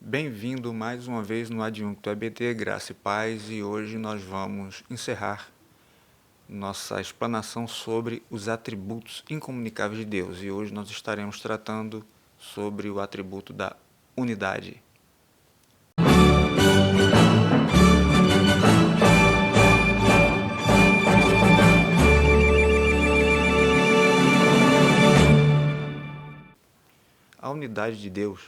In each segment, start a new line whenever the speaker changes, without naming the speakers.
Bem-vindo mais uma vez no Adjuncto EBT, Graça e Paz, e hoje nós vamos encerrar nossa explanação sobre os atributos incomunicáveis de Deus, e hoje nós estaremos tratando sobre o atributo da unidade. A unidade de Deus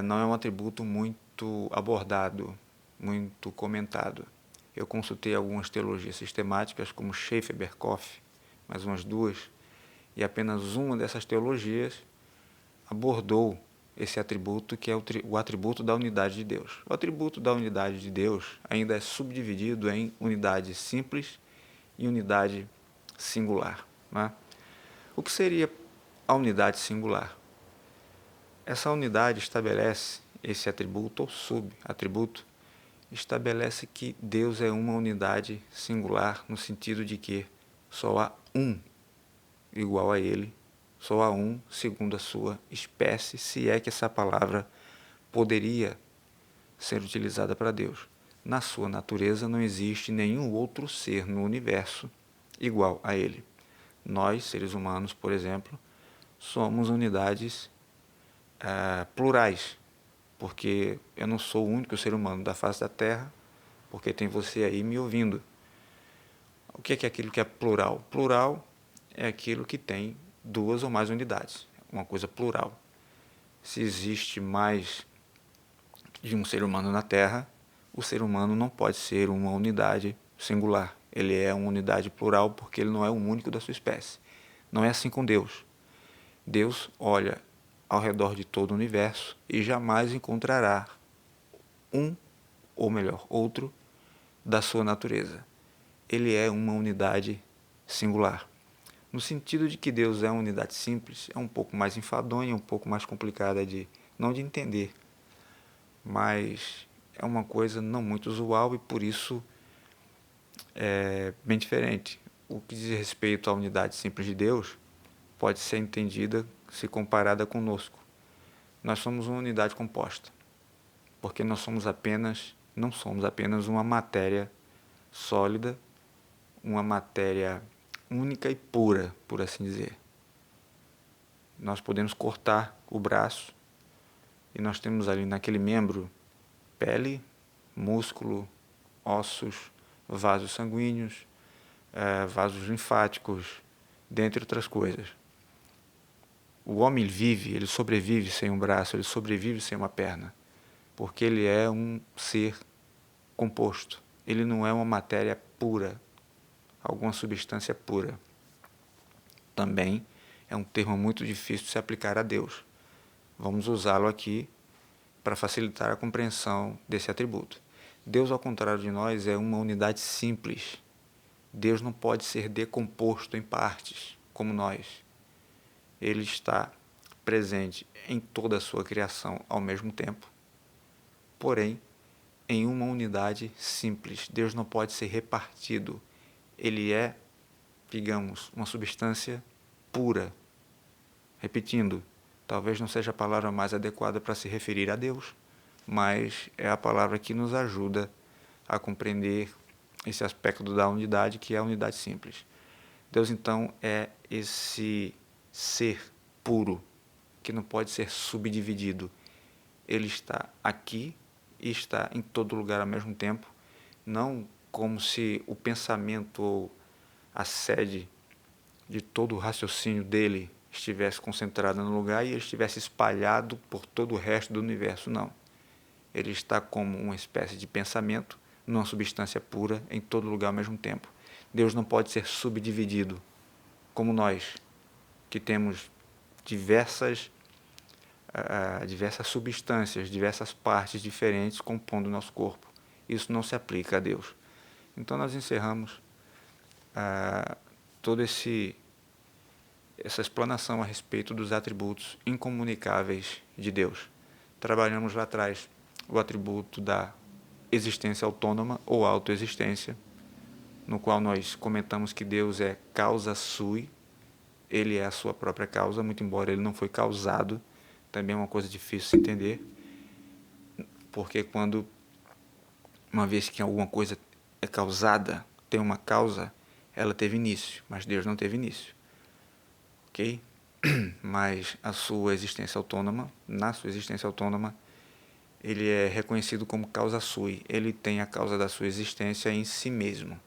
não é um atributo muito abordado, muito comentado. Eu consultei algumas teologias sistemáticas, como Schaeffer-Berkhof, mais umas duas, e apenas uma dessas teologias abordou esse atributo, que é o atributo da unidade de Deus. O atributo da unidade de Deus ainda é subdividido em unidade simples e unidade singular, né? O que seria a unidade singular? Essa unidade estabelece esse atributo ou subatributo, estabelece que Deus é uma unidade singular no sentido de que só há um igual a Ele, só há um segundo a sua espécie, se é que essa palavra poderia ser utilizada para Deus. Na sua natureza não existe nenhum outro ser no universo igual a Ele. Nós, seres humanos, por exemplo, somos unidades plurais, porque eu não sou o único ser humano da face da Terra, porque tem você aí me ouvindo. O que é aquilo que é plural? Plural é aquilo que tem duas ou mais unidades, uma coisa plural. Se existe mais de um ser humano na Terra, o ser humano não pode ser uma unidade singular. Ele é uma unidade plural porque ele não é o único da sua espécie. Não é assim com Deus. Deus olha ao redor de todo o universo e jamais encontrará um, ou melhor, outro, da sua natureza. Ele é uma unidade singular. No sentido de que Deus é uma unidade simples, é um pouco mais enfadonha, um pouco mais complicada não de entender, mas é uma coisa não muito usual e por isso é bem diferente. O que diz respeito à unidade simples de Deus pode ser entendida se comparada conosco. Nós somos uma unidade composta, porque não somos apenas uma matéria sólida, uma matéria única e pura, por assim dizer. Nós podemos cortar o braço e nós temos ali naquele membro pele, músculo, ossos, vasos sanguíneos, vasos linfáticos, dentre outras coisas. O homem vive, ele sobrevive sem um braço, ele sobrevive sem uma perna, porque ele é um ser composto. Ele não é uma matéria pura, alguma substância pura. Também é um termo muito difícil de se aplicar a Deus. Vamos usá-lo aqui para facilitar a compreensão desse atributo. Deus, ao contrário de nós, é uma unidade simples. Deus não pode ser decomposto em partes, como nós. Ele está presente em toda a sua criação ao mesmo tempo, porém, em uma unidade simples. Deus não pode ser repartido. Ele é, digamos, uma substância pura. Repetindo, talvez não seja a palavra mais adequada para se referir a Deus, mas é a palavra que nos ajuda a compreender esse aspecto da unidade, que é a unidade simples. Deus, então, é esse ser puro, que não pode ser subdividido. Ele está aqui e está em todo lugar ao mesmo tempo, não como se o pensamento ou a sede de todo o raciocínio dele estivesse concentrada no lugar e ele estivesse espalhado por todo o resto do universo, não. Ele está como uma espécie de pensamento, numa substância pura, em todo lugar ao mesmo tempo. Deus não pode ser subdividido, como nós, que temos diversas substâncias, diversas partes diferentes compondo o nosso corpo. Isso não se aplica a Deus. Então nós encerramos toda essa explanação a respeito dos atributos incomunicáveis de Deus. Trabalhamos lá atrás o atributo da existência autônoma ou autoexistência, no qual nós comentamos que Deus é causa sui, ele é a sua própria causa, muito embora ele não foi causado também é uma coisa difícil de entender, porque uma vez que alguma coisa é causada, tem uma causa, ela teve início, mas Deus não teve início, ok? Mas na sua existência autônoma, ele é reconhecido como causa sui, ele tem a causa da sua existência em si mesmo.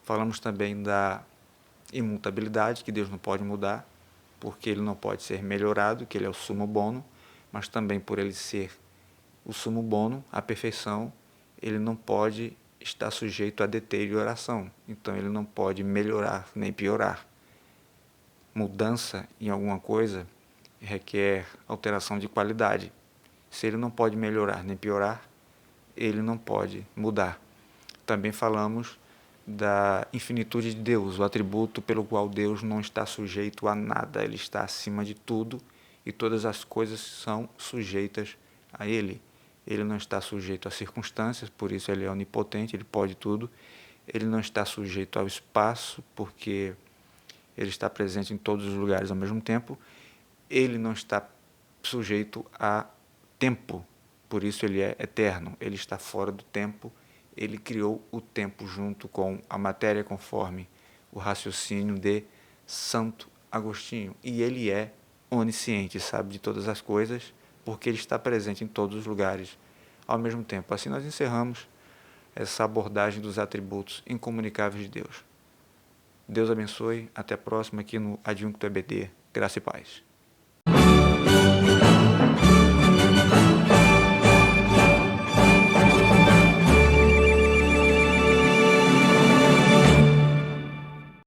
Falamos também da imutabilidade, que Deus não pode mudar, porque ele não pode ser melhorado, que ele é o sumo bono, mas também por ele ser o sumo bono, a perfeição, ele não pode estar sujeito a deterioração, então ele não pode melhorar nem piorar. Mudança em alguma coisa requer alteração de qualidade. Se ele não pode melhorar nem piorar, ele não pode mudar. Também falamos da infinitude de Deus, o atributo pelo qual Deus não está sujeito a nada, ele está acima de tudo e todas as coisas são sujeitas a ele. Ele não está sujeito a circunstâncias, por isso ele é onipotente, ele pode tudo. Ele não está sujeito ao espaço, porque ele está presente em todos os lugares ao mesmo tempo. Ele não está sujeito a tempo, por isso ele é eterno, ele está fora do tempo. Ele criou o tempo junto com a matéria, conforme o raciocínio de Santo Agostinho. E ele é onisciente, sabe de todas as coisas, porque ele está presente em todos os lugares ao mesmo tempo. Assim nós encerramos essa abordagem dos atributos incomunicáveis de Deus. Deus abençoe. Até a próxima aqui no Adjuncto EBD. Graça e paz.